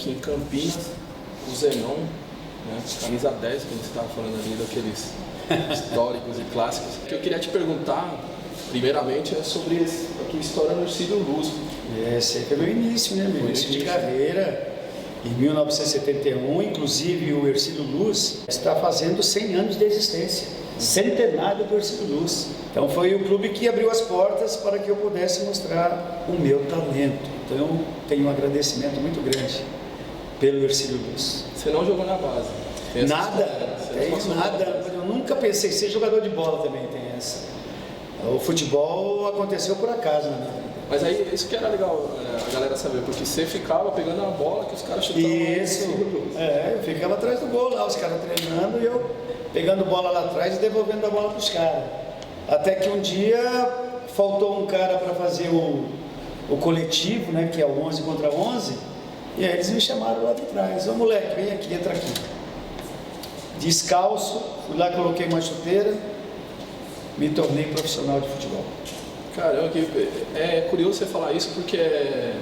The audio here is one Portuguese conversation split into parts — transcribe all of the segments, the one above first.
aqui em Campinas, o Zenon, né, camisa 10, que a gente estava falando ali daqueles históricos e clássicos. O que eu queria te perguntar, primeiramente, é sobre a tua história no Ercílio Luz. Esse aí foi meu início, né? Meu início de carreira. Em 1971, inclusive, o Ercílio Luz está fazendo 100 anos de existência. Centenário do Ercílio Luz. Então foi o clube que abriu as portas para que eu pudesse mostrar o meu talento. Então eu tenho um agradecimento muito grande pelo Ercílio Luz. Você não jogou na base? Nada, nada. Eu nunca pensei em ser jogador de bola também, tem essa. O futebol aconteceu por acaso na minha vida. Mas aí, isso que era legal a galera saber, porque você ficava pegando a bola que os caras chutavam. Isso, eu ficava atrás do gol lá, os caras treinando e eu pegando bola lá atrás e devolvendo a bola para os caras. Até que um dia faltou um cara para fazer o coletivo, né, que é o 11 contra 11, e aí eles me chamaram lá de trás. Ô moleque, vem aqui, entra aqui. Descalço, fui lá, coloquei uma chuteira, me tornei profissional de futebol. Caramba, é curioso você falar isso porque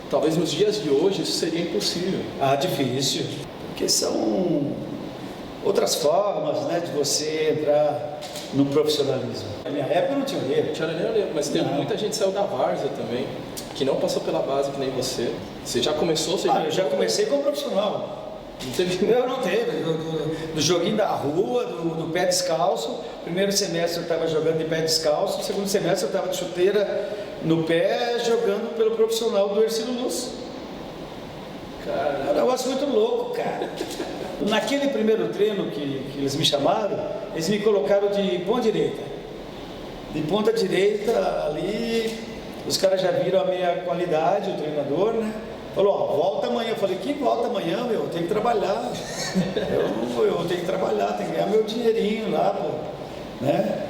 talvez nos dias de hoje isso seria impossível. Ah, difícil, porque são outras formas, né, de você entrar no profissionalismo. Na minha época não tinha erro. Não tinha nem erro, mas tem muita gente que saiu da várzea também, que não passou pela base que nem você. Você já começou? Eu já comecei como profissional. Não teve? Não teve. Do joguinho da rua, do pé descalço. Primeiro semestre eu estava jogando de pé descalço. Segundo semestre eu estava de chuteira no pé, jogando pelo profissional do Ercílio Luz. Cara, é um negócio muito louco, cara. Naquele primeiro treino que eles me chamaram, eles me colocaram de ponta direita. De ponta direita, ali, os caras já viram a minha qualidade, o treinador, né? Falou, ó, volta amanhã. Eu falei, que volta amanhã, meu? Eu tenho que trabalhar. eu tenho que trabalhar, tenho que ganhar meu dinheirinho lá, pô. Né?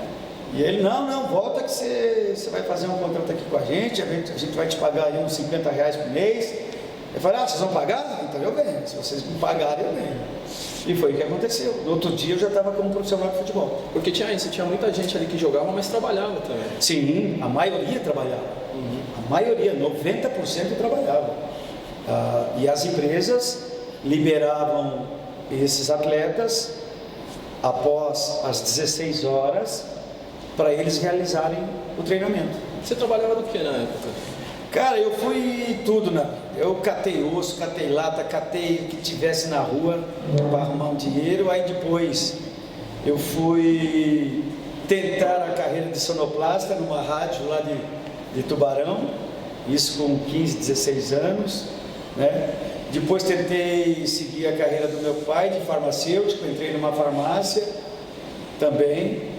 E ele, não, volta que você vai fazer um contrato aqui com a gente vai te pagar aí uns 50 reais por mês. Eu falei, vocês vão pagar? Então eu venho. Se vocês me pagarem, eu venho. E foi o que aconteceu. No outro dia eu já estava como profissional de futebol. Porque tinha muita gente ali que jogava, mas trabalhava também. Sim, a maioria trabalhava. A maioria, 90% trabalhava. E as empresas liberavam esses atletas após as 16 horas para eles realizarem o treinamento. Você trabalhava do que na época? Cara, eu fui tudo, né? Eu catei osso, catei lata, catei o que tivesse na rua para arrumar um dinheiro. Aí depois eu fui tentar a carreira de sonoplasta numa rádio lá de Tubarão, isso com 15, 16 anos. Né? Depois tentei seguir a carreira do meu pai de farmacêutico, entrei numa farmácia também,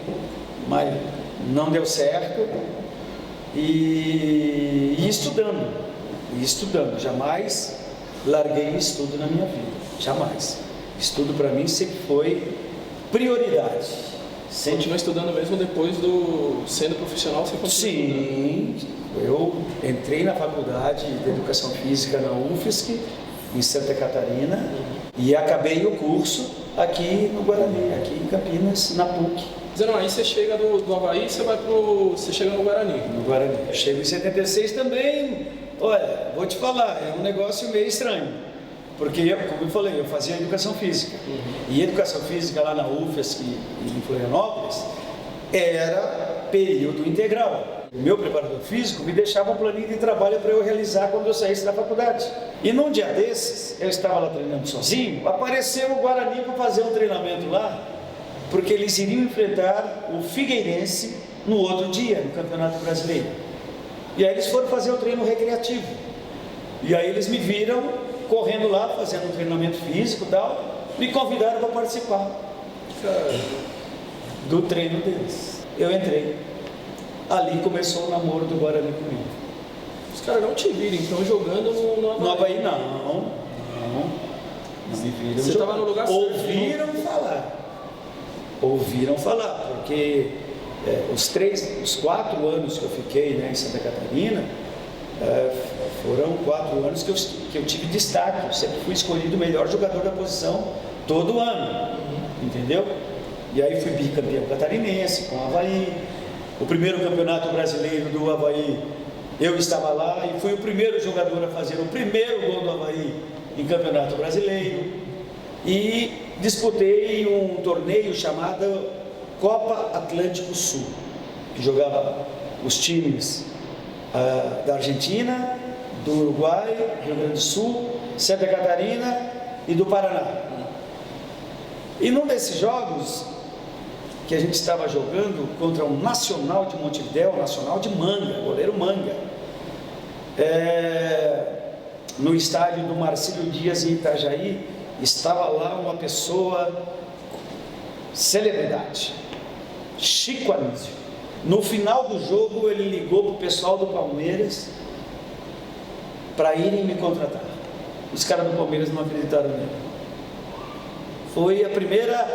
mas não deu certo. E estudando, jamais larguei o estudo na minha vida, jamais. Estudo para mim sempre foi prioridade. Continua estudando mesmo depois sendo profissional? Você continua? Sim, eu entrei na faculdade de Educação Física na UFSC, em Santa Catarina, e acabei o curso aqui no Guarani, aqui em Campinas, na PUC. Dizendo, aí você chega do Avaí, você chega no Guarani. No Guarani. Eu chego em 76 também, olha, vou te falar, é um negócio meio estranho, porque, como eu falei, eu fazia Educação Física, e Educação Física lá na UFSC, em Florianópolis, era período integral. O meu preparador físico me deixava um planinho de trabalho para eu realizar quando eu saísse da faculdade. E num dia desses, eu estava lá treinando sozinho, apareceu o Guarani para fazer um treinamento lá, porque eles iriam enfrentar o Figueirense no outro dia, no Campeonato Brasileiro. E aí eles foram fazer o treino recreativo. E aí eles me viram correndo lá, fazendo um treinamento físico e tal, me convidaram para participar do treino deles. Eu entrei. Ali começou o namoro do Guarani comigo. Os caras não te viram, então, jogando no Avaí? No Avaí não me viram. Você estava no lugar certo. Ouviram falar, porque os 4 anos que eu fiquei, né, em Santa Catarina, foram 4 anos que eu tive destaque. Eu sempre fui escolhido o melhor jogador da posição todo ano, entendeu? E aí fui bicampeão catarinense com o Avaí. O primeiro campeonato brasileiro do Avaí, eu estava lá e fui o primeiro jogador a fazer o primeiro gol do Avaí em Campeonato Brasileiro e disputei um torneio chamado Copa Atlântico Sul, que jogava os times da Argentina, do Uruguai, Rio Grande do Sul, Santa Catarina e do Paraná. E num desses jogos que a gente estava jogando contra o Nacional de Montevidéu, Nacional de Manga, goleiro Manga, no estádio do Marcílio Dias em Itajaí, estava lá uma pessoa, celebridade, Chico Anísio. No final do jogo ele ligou para o pessoal do Palmeiras para irem me contratar. Os caras do Palmeiras não acreditaram nele. Foi a primeira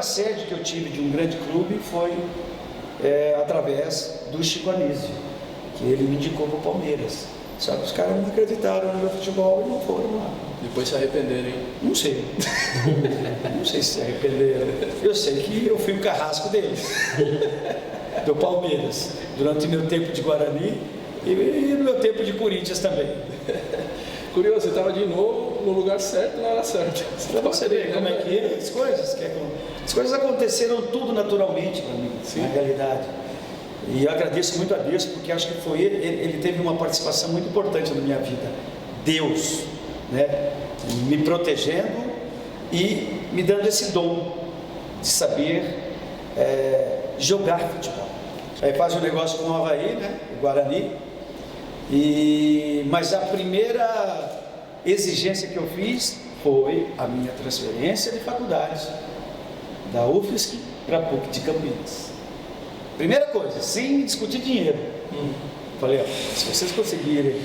sede que eu tive de um grande clube foi através do Chico Anísio, que ele me indicou para o Palmeiras. Só que os caras não acreditaram no meu futebol e não foram lá. Depois se arrependeram, hein? Não sei. Não sei se se arrependeram. Eu sei que eu fui o carrasco deles, do Palmeiras, durante o meu tempo de Guarani e no meu tempo de Corinthians também. Curioso, você estava de novo no lugar certo, não era certo. Para você ver como é que é as coisas aconteceram tudo naturalmente para mim, na realidade. E eu agradeço muito a Deus, porque acho que foi ele teve uma participação muito importante na minha vida. Deus, né? Me protegendo e me dando esse dom de saber jogar futebol. Aí faz um negócio com o Avaí, né? O Guarani. Mas a primeira exigência que eu fiz foi a minha transferência de faculdade da UFSC para a PUC de Campinas. Primeira coisa, sem discutir dinheiro. Falei, se vocês conseguirem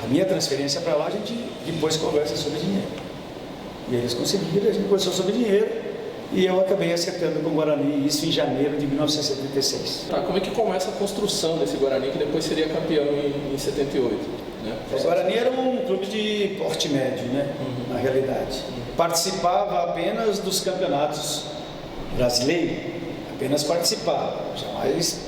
a minha transferência para lá, a gente depois conversa sobre dinheiro. E eles conseguiram, a gente conversou sobre dinheiro e eu acabei acertando com o Guarani, isso em janeiro de 1976. Tá, como é que começa a construção desse Guarani, que depois seria campeão em 78? Né? O Guarani era um clube de porte médio, né? Na realidade. Participava apenas dos campeonatos brasileiros, apenas participava, jamais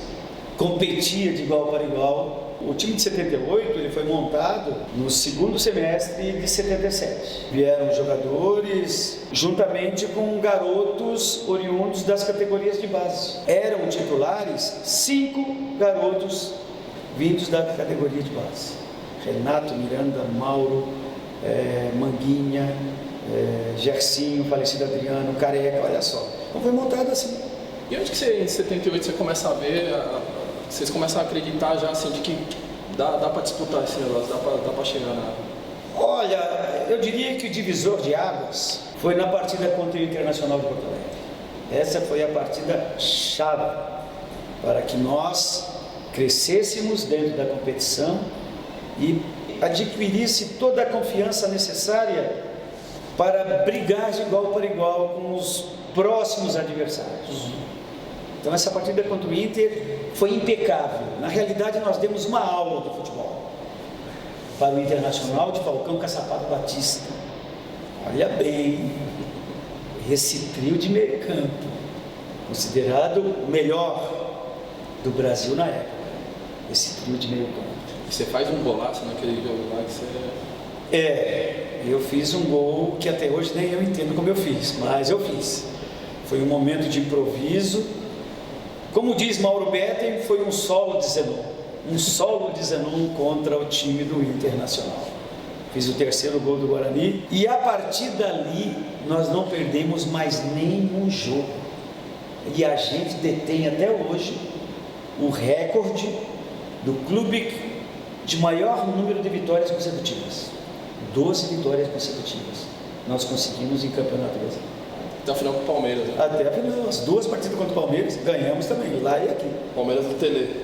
competia de igual para igual. O time de 78 ele foi montado no segundo semestre de 77. Vieram jogadores juntamente com garotos oriundos das categorias de base. Eram titulares 5 garotos vindos da categoria de base. Renato, Miranda, Mauro, Manguinha, Gersinho, falecido Adriano, Careca, olha só. Então foi montado assim. E onde que você, em 78 você começa a ver, vocês começam a acreditar já assim de que dá para disputar esse negócio, dá para chegar na... Olha, eu diria que o divisor de águas foi na partida contra o Internacional de Porto Alegre. Essa foi a partida chave para que nós crescêssemos dentro da competição e adquirisse toda a confiança necessária para brigar de igual para igual com os próximos adversários. Então essa partida contra o Inter foi impecável. Na realidade nós demos uma aula do futebol para o Internacional de Falcão Caçapado Batista. Olha bem, esse trio de meio campo, considerado o melhor do Brasil na época, esse trio de meio campo. E você faz um golaço naquele jogo lá que você... Eu fiz um gol que até hoje nem eu entendo como eu fiz, mas eu fiz. Foi um momento de improviso. Como diz Mauro Betting, foi um solo de Zenon. Um solo de Zenon contra o time do Internacional. Fiz o terceiro gol do Guarani. E a partir dali, nós não perdemos mais nenhum jogo. E a gente detém até hoje o recorde do clube de maior número de vitórias consecutivas. 12 vitórias consecutivas. Nós conseguimos em Campeonato Brasileiro. Até a final com o Palmeiras, né? Até a final, as 2 partidas contra o Palmeiras, ganhamos também, lá e aqui. Palmeiras do Tele.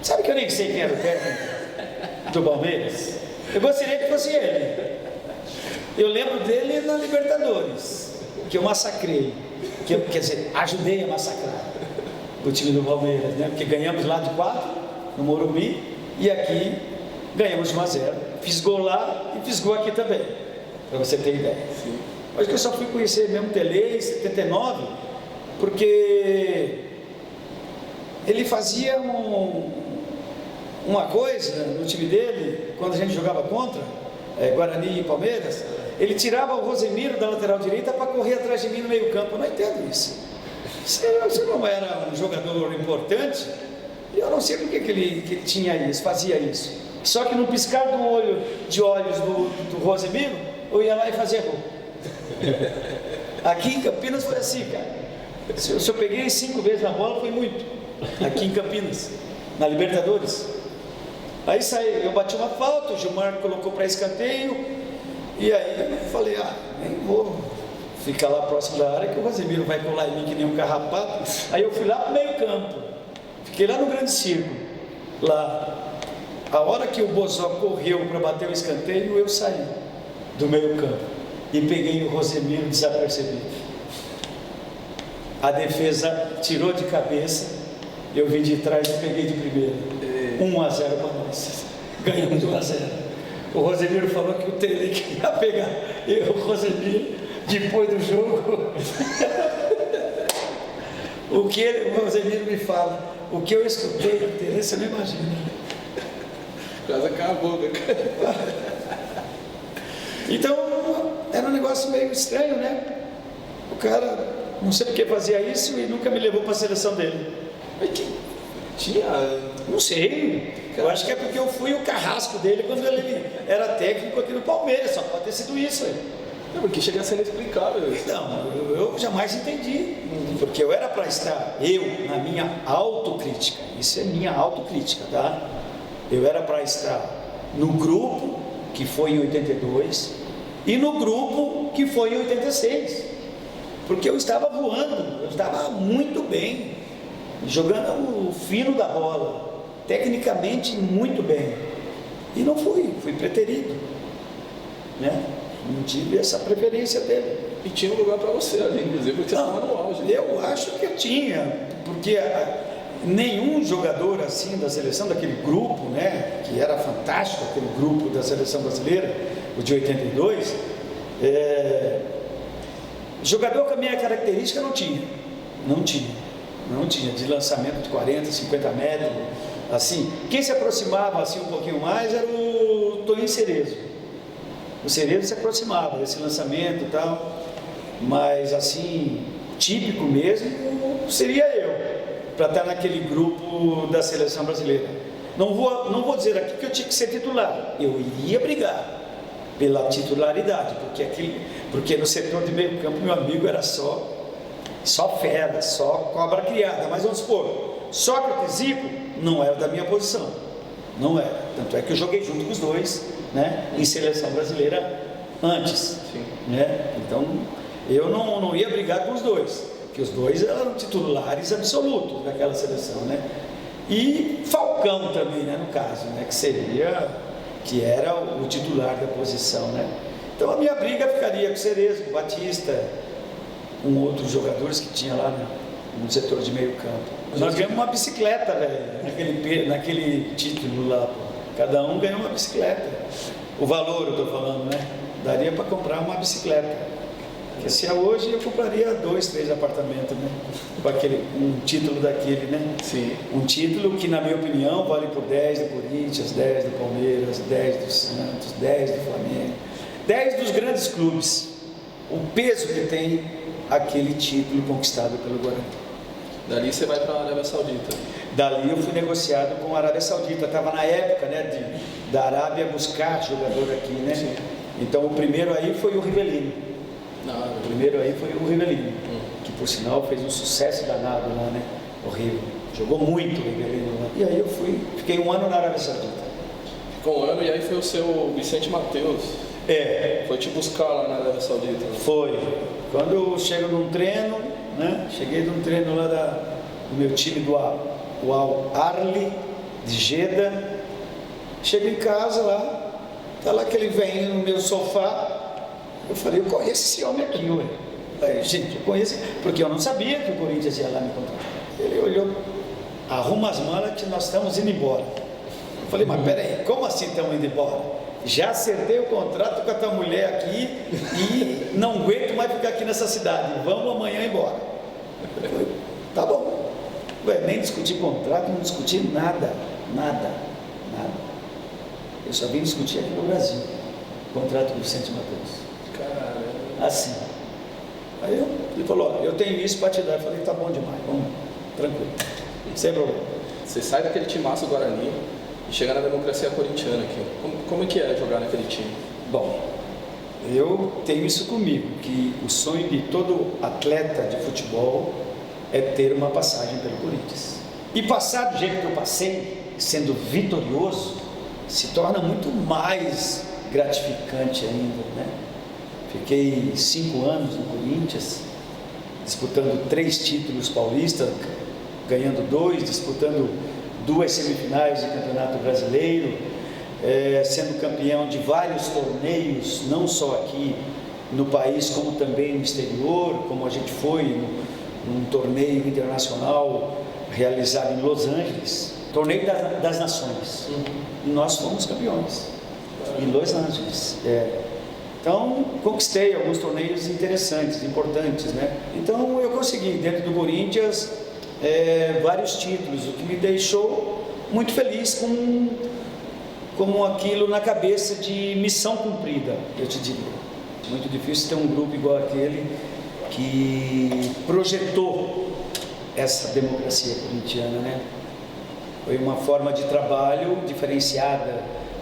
Sabe que eu nem sei quem era o técnico do Palmeiras? Eu gostaria que fosse ele. Eu lembro dele na Libertadores, que eu massacrei, quer dizer, ajudei a massacrar o time do Palmeiras, né? Porque ganhamos lá de 4, no Morumbi, e aqui ganhamos de 1-0. Fiz gol lá e fiz gol aqui também, para você ter ideia. Sim. Acho que eu só fui conhecer mesmo Tele em 79, porque ele fazia uma coisa no time dele, quando a gente jogava contra Guarani e Palmeiras, ele tirava o Rosemiro da lateral direita para correr atrás de mim no meio campo. Eu não entendo isso. Se não era um jogador importante, eu não sei por que ele tinha isso, fazia isso. Só que no piscar de olhos do Rosemiro, eu ia lá e fazia gol. Aqui em Campinas foi assim, cara. Se eu peguei 5 vezes na bola, foi muito. Aqui em Campinas, na Libertadores. Aí eu bati uma falta, o Gilmar colocou para escanteio, e aí eu falei, nem vou ficar lá próximo da área, que o Rosemiro vai colar em mim que nem um carrapato. Aí eu fui lá pro meio campo, fiquei lá no grande círculo, lá. A hora que o Bozó correu para bater o escanteio, eu saí do meio campo e peguei o Rosemiro desapercebido. A defesa tirou de cabeça, eu vim de trás e peguei de primeira. 1-0 para nós. Ganhamos 1-0. O Rosemiro falou que o Tele queria pegar o Rosemiro depois do jogo. O Rosemiro me fala, o que eu escutei do Tele, você não imagina. Quase acabou, né? Então, era um negócio meio estranho, né? O cara, não sei porque fazia isso e nunca me levou para a seleção dele. Mas que tinha... Não sei, eu acho que é porque eu fui o carrasco dele quando ele era técnico aqui no Palmeiras, só pode ter sido isso aí. Não, porque chega a ser inexplicável. Então, eu jamais entendi, porque eu era para estar, na minha autocrítica, isso é minha autocrítica, tá? Eu era para estar no grupo que foi em 82 e no grupo que foi em 86, porque eu estava voando, eu estava muito bem, jogando o fino da bola, tecnicamente muito bem, e não fui preterido, né? Não tive essa preferência dele. E tinha um lugar para você ali, inclusive, porque você estava no auge. Eu acho que tinha, porque nenhum jogador assim da seleção, daquele grupo, né, que era fantástico, aquele grupo da seleção brasileira, o de 82, jogador com a minha característica não tinha, de lançamento de 40, 50 metros, assim. Quem se aproximava assim um pouquinho mais era o Toninho Cerezo. O Cerezo se aproximava desse lançamento e tal, mas assim, típico mesmo seria eu, para estar naquele grupo da seleção brasileira. Não vou dizer aqui que eu tinha que ser titular, eu iria brigar pela titularidade, porque no setor de meio campo, meu amigo, era só fera, só cobra criada. Mas vamos supor, Sócrates e Zico não era da minha posição, não era, tanto é que eu joguei junto com os dois, né, em seleção brasileira antes. Sim. Né? Então eu não ia brigar com os dois, porque os dois eram titulares absolutos daquela seleção, né? E Falcão também, né, no caso, né, que era o titular da posição, né? Então a minha briga ficaria com o Cerezo, com o Batista, com outros jogadores que tinha lá no setor de meio campo. Nós ganhamos uma bicicleta, velho, naquele título lá, pô. Cada um ganhou uma bicicleta. O valor, eu estou falando, né? Daria para comprar uma bicicleta. Porque se é hoje, eu compraria 2, 3 apartamentos, né? Com um título daquele, né? Sim. Um título que, na minha opinião, vale por 10 do Corinthians, 10 do Palmeiras, 10 do Santos, 10 do Flamengo, 10 dos grandes clubes. O peso que tem aquele título conquistado pelo Guarani. Dali você vai para a Arábia Saudita. Dali eu fui negociado com a Arábia Saudita. Estava na época, né, da Arábia buscar jogador aqui, né? Sim. Então o primeiro aí foi o Rivelino. Que por sinal fez um sucesso danado lá, né? Horrível. Jogou muito o Rivelino lá. E aí eu fiquei 1 ano na Arábia Saudita. Ficou 1 ano e aí foi o seu Vicente Mateus. Foi te buscar lá na Arábia Saudita. Né? Foi. Quando eu chego num treino, né? Cheguei num treino lá do meu time do Al-Arli de Jeddah. Chego em casa lá, tá lá aquele velhinho no meu sofá. Eu falei, eu conheço esse homem aqui, ué. Aí, gente, eu conheço, porque eu não sabia que o Corinthians ia lá me contratar. Ele olhou, arruma as malas que nós estamos indo embora. Eu falei, mas peraí, como assim estamos indo embora? Já acertei o contrato com a tua mulher aqui e não aguento mais ficar aqui nessa cidade. Vamos amanhã embora. Eu falei, tá bom. Ué, nem discuti contrato, não discuti nada. Nada. Eu só vim discutir aqui no Brasil o contrato do Vicente Matheus. Caramba. Assim. Aí ele falou, ó, eu tenho isso para te dar. Eu falei, tá bom demais, vamos, tranquilo, sem problema. Você sai daquele timaço Guarani e chega na democracia corintiana aqui. Como é que é jogar naquele time? Bom, eu tenho isso comigo, que o sonho de todo atleta de futebol é ter uma passagem pelo Corinthians. E passar do jeito que eu passei, sendo vitorioso, se torna muito mais gratificante ainda, né? Fiquei 5 anos no Corinthians, disputando 3 títulos paulistas, ganhando 2, disputando 2 semifinais de campeonato brasileiro, sendo campeão de vários torneios, não só aqui no país, como também no exterior, como a gente foi num torneio internacional realizado em Los Angeles, torneio das nações, e nós fomos campeões em Los Angeles. Então, conquistei alguns torneios interessantes, importantes, né? Então, eu consegui, dentro do Corinthians, vários títulos, o que me deixou muito feliz com aquilo na cabeça de missão cumprida, eu te diria. Muito difícil ter um grupo igual aquele que projetou essa democracia corintiana, né? Foi uma forma de trabalho diferenciada,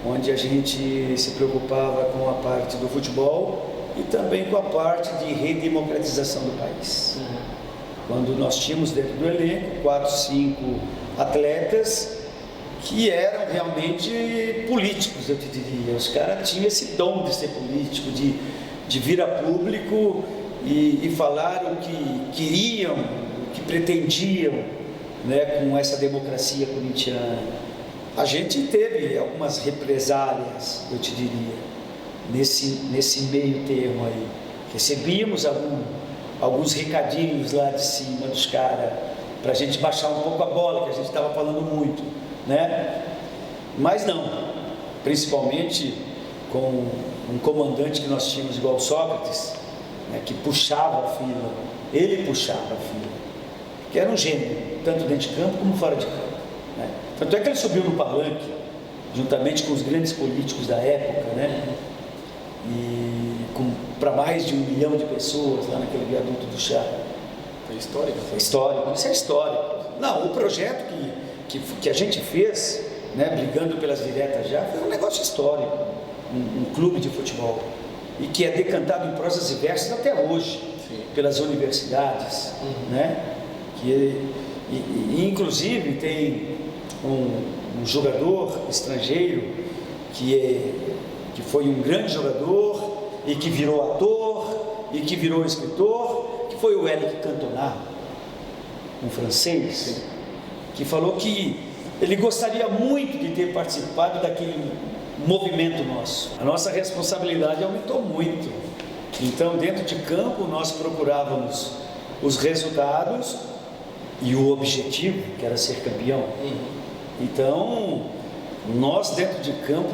onde a gente se preocupava com a parte do futebol e também com a parte de redemocratização do país. Quando nós tínhamos dentro do elenco 4, 5 atletas que eram realmente políticos, eu te diria. Os caras tinham esse dom de ser político, de vir a público e falar o que queriam, o que pretendiam, né, com essa democracia corintiana. A gente teve algumas represálias, eu te diria, nesse meio termo aí. Recebíamos alguns recadinhos lá de cima dos caras, para a gente baixar um pouco a bola, que a gente estava falando muito, né? Mas não, principalmente com um comandante que nós tínhamos igual o Sócrates, né, que puxava a fila, ele puxava a fila, que era um gênio, tanto dentro de campo como fora de campo. Tanto é que ele subiu no palanque, juntamente com os grandes políticos da época, né? E para mais de 1 milhão de pessoas lá naquele viaduto do chá. Foi histórico? Foi histórico, isso é histórico. Não, o projeto que a gente fez, né, brigando pelas diretas já, foi um negócio histórico, um clube de futebol, e que é decantado em prosas e versos até hoje, pelas universidades, né? Inclusive tem um jogador estrangeiro que foi um grande jogador e que virou ator e que virou escritor, que foi o Éric Cantona, um francês, que falou que ele gostaria muito de ter participado daquele movimento nosso. A nossa responsabilidade aumentou muito. Então, dentro de campo, nós procurávamos os resultados e o objetivo, que era ser campeão. Então, nós dentro de campo,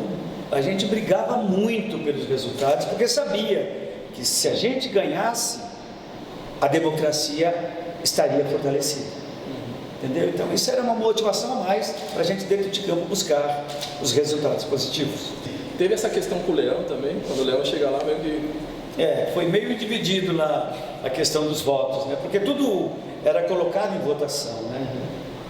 a gente brigava muito pelos resultados, porque sabia que se a gente ganhasse, a democracia estaria fortalecida. Entendeu? Então, isso era uma motivação a mais para a gente dentro de campo buscar os resultados positivos. Teve essa questão com o Leão também, quando o Leão chega lá, meio que... foi meio dividido a questão dos votos, né? Porque tudo era colocado em votação, né?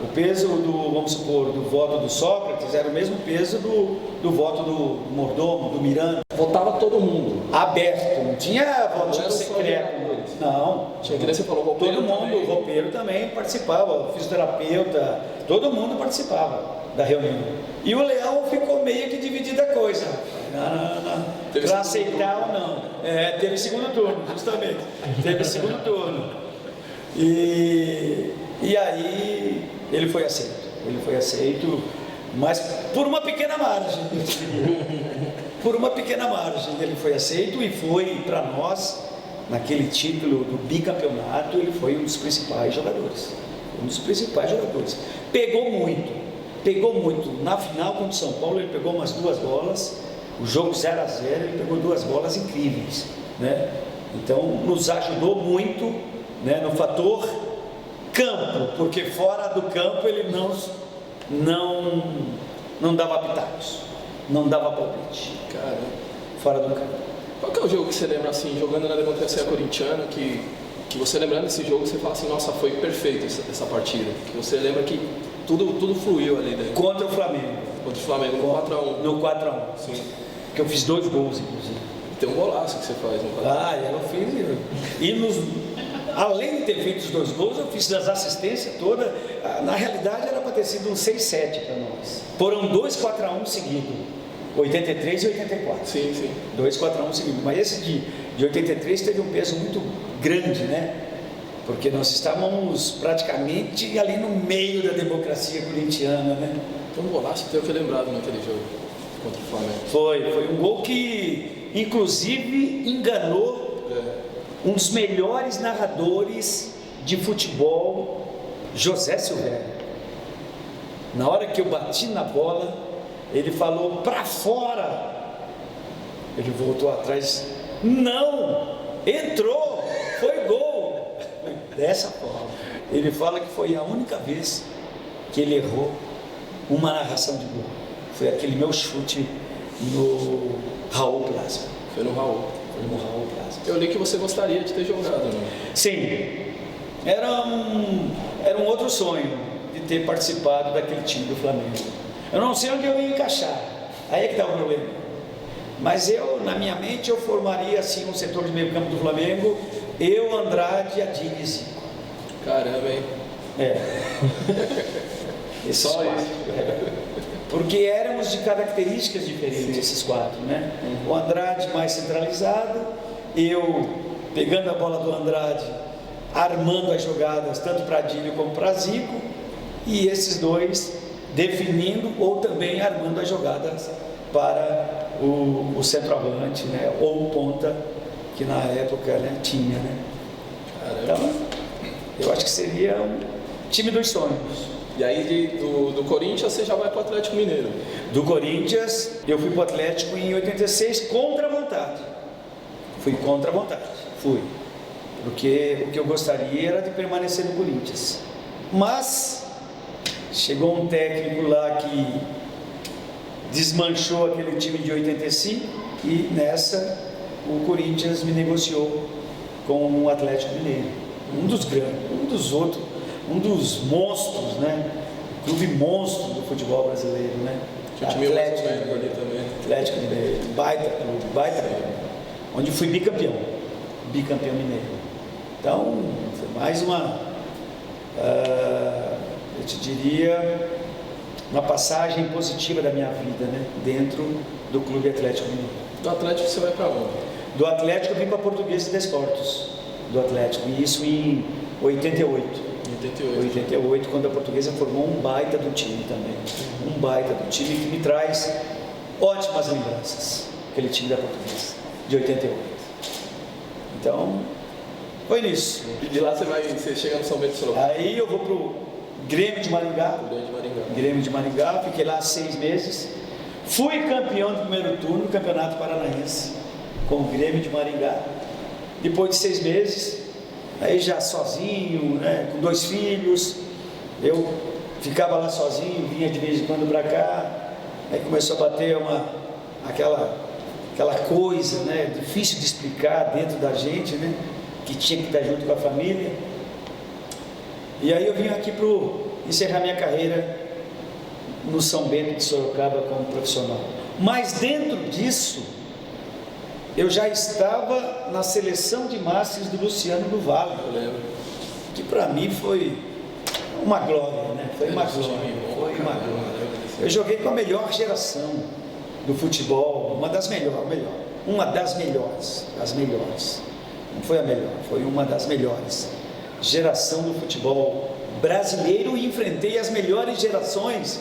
O peso vamos supor, do voto do Sócrates era o mesmo peso do voto do Mordomo, do Miranda. Votava todo mundo. Aberto, não tinha voto secreto. Não. Tinha que você falou, todo mundo, o roupeiro também participava, o fisioterapeuta, todo mundo participava da reunião. E o Leão ficou meio que dividida a coisa. Para aceitar ou não. Teve segundo turno, justamente. Teve segundo turno. E aí ele foi aceito, mas por uma pequena margem. Por uma pequena margem ele foi aceito e foi para nós, naquele título do bicampeonato, ele foi um dos principais jogadores. Pegou muito. Na final contra o São Paulo ele pegou umas 2 bolas, o jogo 0-0, ele pegou 2 bolas incríveis, né? Então nos ajudou muito, né, no fator campo, porque fora do campo ele não dava pitacos, não dava palpite. Cara, Fora do campo. qual que é o jogo que você lembra assim, jogando na democracia corintiana, que você lembrando desse jogo, você fala assim, nossa, foi perfeito essa partida. Que você lembra que tudo fluiu ali dentro. Contra o Flamengo. Contra o Flamengo, no 4x1. No 4x1. Sim. Que eu fiz 2 gols, inclusive. Tem um golaço que você faz no 4x1. Ah, eu fiz. E além de ter feito os 2 gols, eu fiz as assistências todas. Na realidade, era para ter sido um 6-7 para nós. Foram 2 4x1 seguidos. 83 e 84. Sim, sim. 2 4x1 seguidos. Mas esse de 83 teve um peso muito grande, né? Porque nós estávamos praticamente ali no meio da democracia corintiana, né? Tem um golaço que tenho que lembrado naquele jogo contra o Flamengo. Foi um gol que, inclusive, enganou um dos melhores narradores de futebol, José Silvério. Na hora que eu bati na bola, ele falou pra fora. Ele voltou atrás. Não! Entrou! Foi gol! Dessa forma. Ele fala que foi a única vez que ele errou uma narração de gol. Foi aquele meu chute no Raul Plaza. Foi no Raul. Foi no Raul Plaza. Eu li que você gostaria de ter jogado, né? Sim. Era um outro sonho de ter participado daquele time do Flamengo. Eu não sei onde eu ia encaixar. Aí é que está o problema. Mas na minha mente, eu formaria assim um setor de meio campo do Flamengo. Eu, Andrade, Adilho e Zico. Caramba, hein? Esses Só 4. isso. Porque éramos de características diferentes, esses 4, né? O Andrade mais centralizado, eu pegando a bola do Andrade, armando as jogadas tanto para Adilho como para Zico, e esses 2 definindo ou também armando as jogadas para o centroavante, né? Ou o ponta, que na época, né, tinha, né? Então, eu acho que seria um time dos sonhos. E aí do Corinthians você já vai para o Atlético Mineiro? Do Corinthians, eu fui para o Atlético em 86 contra a vontade. Fui contra a vontade, porque o que eu gostaria era de permanecer no Corinthians. Mas chegou um técnico lá que desmanchou aquele time de 85 e nessa o Corinthians me negociou com o Atlético Mineiro. Um dos grandes, um dos monstros, né? O clube monstro do futebol brasileiro, né? Atlético ali também. Atlético Mineiro, baita clube, onde fui bicampeão mineiro. Então, foi mais uma, eu te diria, uma passagem positiva da minha vida, né? Dentro do Clube Atlético Mineiro. Do Atlético você vai para onde? Do Atlético eu vim para Portuguesa de Desportos, do Atlético, e isso em 88. 88, quando a Portuguesa formou um baita do time também. Um baita do time que me traz ótimas lembranças, aquele time da Portuguesa, de 88. Então, foi nisso. E de lá você chega no São Bento do Sorocaba? Aí eu vou pro Grêmio de Maringá. Grêmio de Maringá, fiquei lá 6 meses. Fui campeão do primeiro turno do Campeonato Paranaense com o Grêmio de Maringá. Depois de 6 meses, aí já sozinho, né, com 2 filhos, eu ficava lá sozinho, vinha de vez em quando para cá. Aí começou a bater aquela coisa, né, difícil de explicar dentro da gente, né, que tinha que estar junto com a família. E aí eu vim aqui para encerrar minha carreira no São Bento de Sorocaba como profissional. Mas dentro disso, eu já estava na seleção de Masters do Luciano do Vale. Eu lembro. Que para mim foi uma glória, né? Foi uma glória. Eu joguei com a melhor geração do futebol, uma das melhores. Não foi a melhor, foi uma das melhores. Geração do futebol brasileiro, e enfrentei as melhores gerações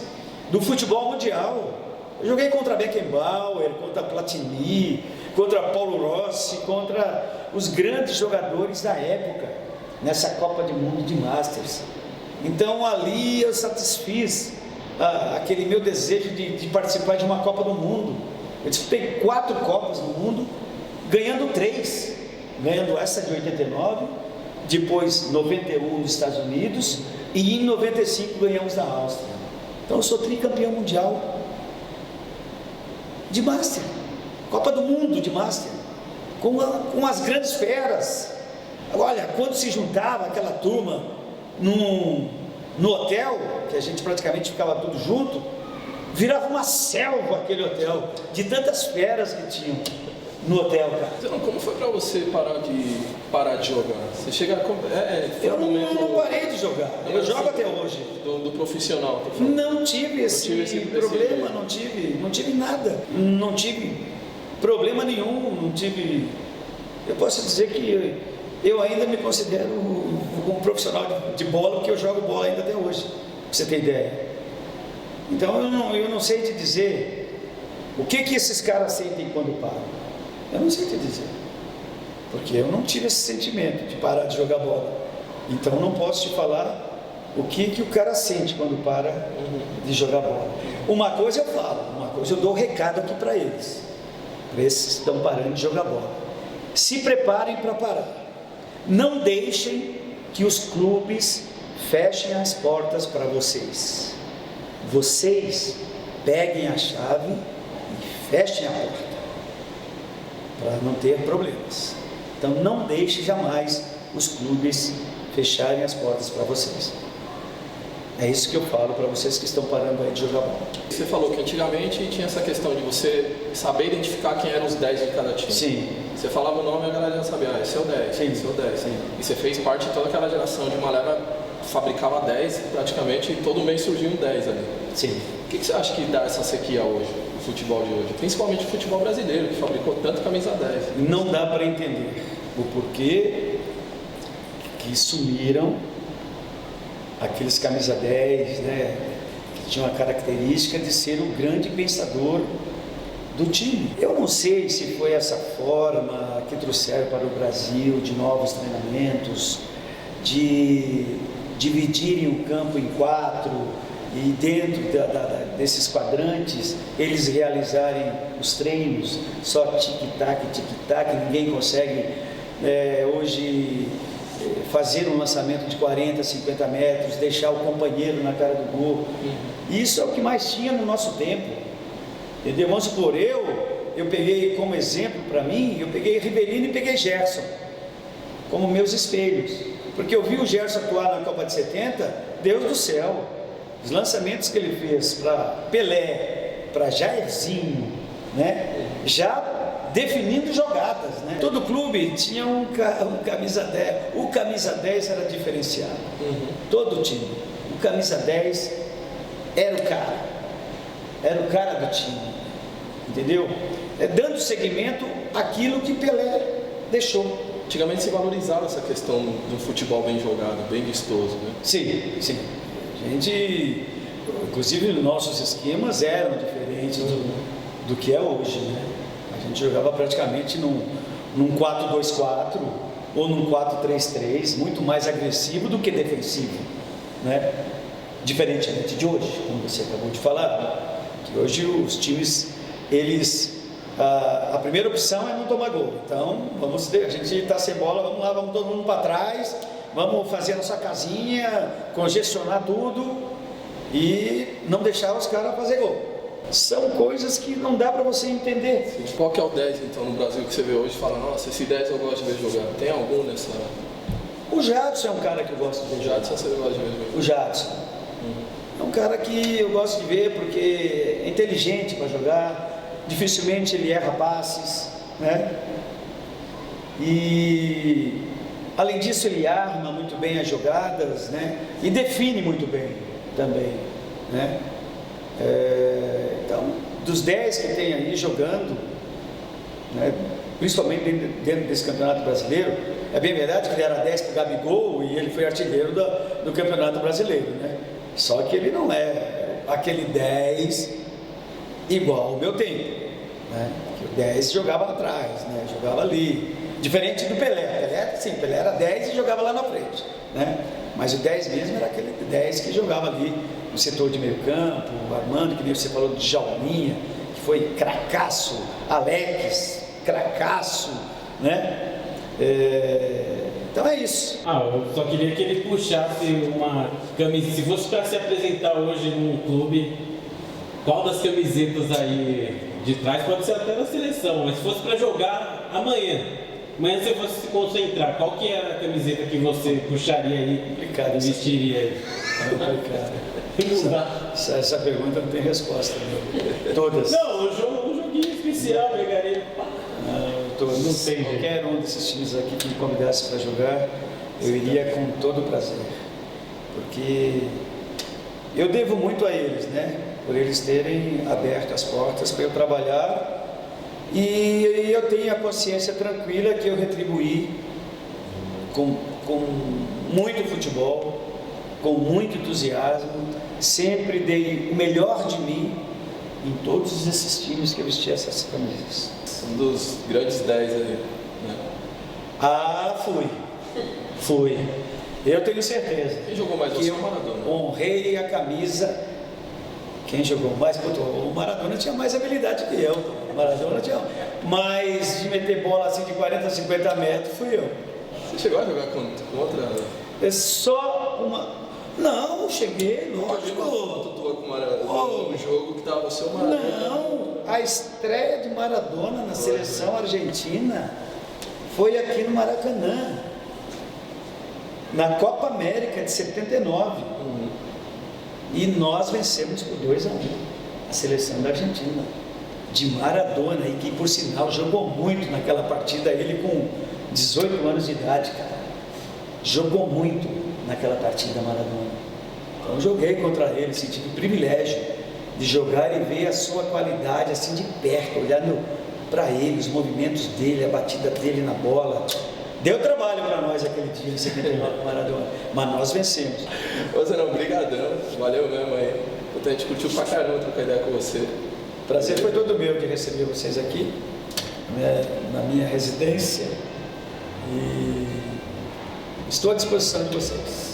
do futebol mundial. Eu joguei contra Beckenbauer, contra Platini, contra Paulo Rossi, contra os grandes jogadores da época, nessa Copa do Mundo de Masters. Então ali eu satisfiz aquele meu desejo de participar de uma Copa do Mundo. Eu disputei 4 Copas do Mundo, ganhando 3, ganhando essa de 89, depois 91 nos Estados Unidos, e em 95 ganhamos da Áustria. Então eu sou tricampeão mundial de Master, Copa do Mundo de Master, com as grandes feras. Olha, quando se juntava aquela turma no hotel, que a gente praticamente ficava tudo junto, virava uma selva aquele hotel, de tantas feras que tinham no hotel, cara. Então, como foi para você parar de jogar? Você chega a... Eu não parei de jogar, eu jogo até hoje. Do profissional? Não tive esse problema, não tive nada, não tive problema nenhum, não tive... Eu posso dizer que eu ainda me considero um profissional de bola, porque eu jogo bola ainda até hoje, pra você ter ideia. Então eu não sei te dizer o que esses caras sentem quando param. Eu não sei te dizer, porque eu não tive esse sentimento de parar de jogar bola. Então não posso te falar o que o cara sente quando para de jogar bola. Uma coisa eu falo, uma coisa eu dou recado aqui para eles que estão parando de jogar bola. Se preparem para parar. Não deixem que os clubes fechem as portas para vocês. Vocês peguem a chave e fechem a porta, para não ter problemas. Então não deixe jamais os clubes fecharem as portas para vocês. É isso que eu falo para vocês que estão parando aí de jogar bola. Você falou que antigamente tinha essa questão de você saber identificar quem eram os 10 de cada time. Sim. Você falava o nome e a galera já sabia, esse é o 10, Sim. esse é o 10. Sim. E você fez parte de toda aquela geração de uma leva, fabricava 10 praticamente, e todo mês surgiu um 10 ali. Sim. O que você acha que dá essa sequia hoje, o futebol de hoje? Principalmente o futebol brasileiro, que fabricou tanto camisa 10. Não dá para entender o porquê que sumiram aqueles camisa 10, né, que tinham a característica de ser o grande pensador do time. Eu não sei se foi essa forma que trouxeram para o Brasil de novos treinamentos, de dividirem o campo em 4 e dentro desses quadrantes eles realizarem os treinos, só tic-tac, ninguém consegue hoje fazer um lançamento de 40, 50 metros, deixar o companheiro na cara do gol. Isso é o que mais tinha no nosso tempo, entendeu? Vamos supor, eu peguei como exemplo para mim, eu peguei Ribeirinho e peguei Gerson como meus espelhos, porque eu vi o Gerson atuar na Copa de 70, Deus do céu, os lançamentos que ele fez para Pelé, para Jairzinho, né? Já definindo jogadas, né? Todo clube tinha um camisa 10, o camisa 10 era diferenciado, todo time, o camisa 10 era o cara do time, entendeu? Dando seguimento àquilo que Pelé deixou. Antigamente se valorizava essa questão do futebol bem jogado, bem vistoso, né? Sim, sim. A gente, inclusive nossos esquemas eram diferentes do que é hoje, né? A gente jogava praticamente num 4-2-4 ou num 4-3-3, muito mais agressivo do que defensivo, né? Diferentemente de hoje, como você acabou de falar, que hoje os times, a primeira opção é não tomar gol. Então, a gente está sem bola, vamos lá, vamos todo mundo para trás, vamos fazer a nossa casinha, congestionar tudo e não deixar os caras fazer gol. São coisas que não dá para você entender. Sim. Qual que é o 10 então no Brasil que você vê hoje e fala, nossa, esse 10 eu gosto de ver jogar? Tem algum nessa? O Jadson é um cara que eu gosto de ver jogar. O Jadson você gosta de ver jogar? O Jadson. É um cara que eu gosto de ver porque é inteligente para jogar, dificilmente ele erra passes, né? E além disso ele arma muito bem as jogadas, né? E define muito bem também, né? Então, dos 10 que tem aí jogando, né, principalmente dentro desse campeonato brasileiro, é bem verdade que ele era 10 para o Gabigol e ele foi artilheiro do campeonato brasileiro, né? Só que ele não é aquele 10 igual ao meu tempo, né? Que o 10 jogava atrás, né? Jogava ali, diferente do Pelé. Pelé era 10 e jogava lá na frente, né? Mas o 10 mesmo era aquele 10 que jogava ali no setor de meio campo, armando, que nem você falou de Jalminha, que foi cracaço, Alex, cracaço, né? Então é isso. Eu só queria que ele puxasse uma camiseta. Se fosse para se apresentar hoje num clube, qual das camisetas aí de trás, pode ser até na seleção, mas se fosse para jogar amanhã você fosse se concentrar, qual que era a camiseta que você puxaria aí Complicado, e vestiria aí? Essa pergunta não tem resposta, né? Todas. Não, um joguinho especial, pegaria. Não sei, qualquer um desses times aqui que me convidasse para jogar, eu iria com todo prazer. Porque eu devo muito a eles, né? Por eles terem aberto as portas para eu trabalhar. E eu tenho a consciência tranquila que eu retribuí com muito futebol, com muito entusiasmo, sempre dei o melhor de mim em todos esses times que eu vesti essas camisas. Um dos grandes 10 ali, né? Ah, fui. Eu tenho certeza. Quem jogou mais que você eu ou o Maradona? honrei a camisa. Quem jogou mais? O Maradona tinha mais habilidade que eu. O Maradona tinha mais de meter bola assim de 40 a 50 metros, fui eu. Você chegou a jogar contra? É só uma. Não, cheguei, lógico. Foto tua com o Maradona no jogo que tava você o Maradona. Não, a estreia de Maradona na seleção argentina foi aqui no Maracanã, na Copa América de 79. E nós vencemos por 2-1 a seleção da Argentina, de Maradona, e que por sinal jogou muito naquela partida, ele com 18 anos de idade, cara. Jogou muito naquela partida, Maradona. Então eu joguei contra ele, senti o privilégio de jogar e ver a sua qualidade assim de perto, olhando para ele, os movimentos dele, a batida dele na bola. Deu trabalho para nós aquele dia, em 79, Maradona, mas nós vencemos. Ô Zé, não, brigadão, valeu mesmo aí. A gente curtiu pra caramba trocar ideia com você. Prazer foi todo meu de receber vocês aqui, né, na minha residência, e estou à disposição de vocês.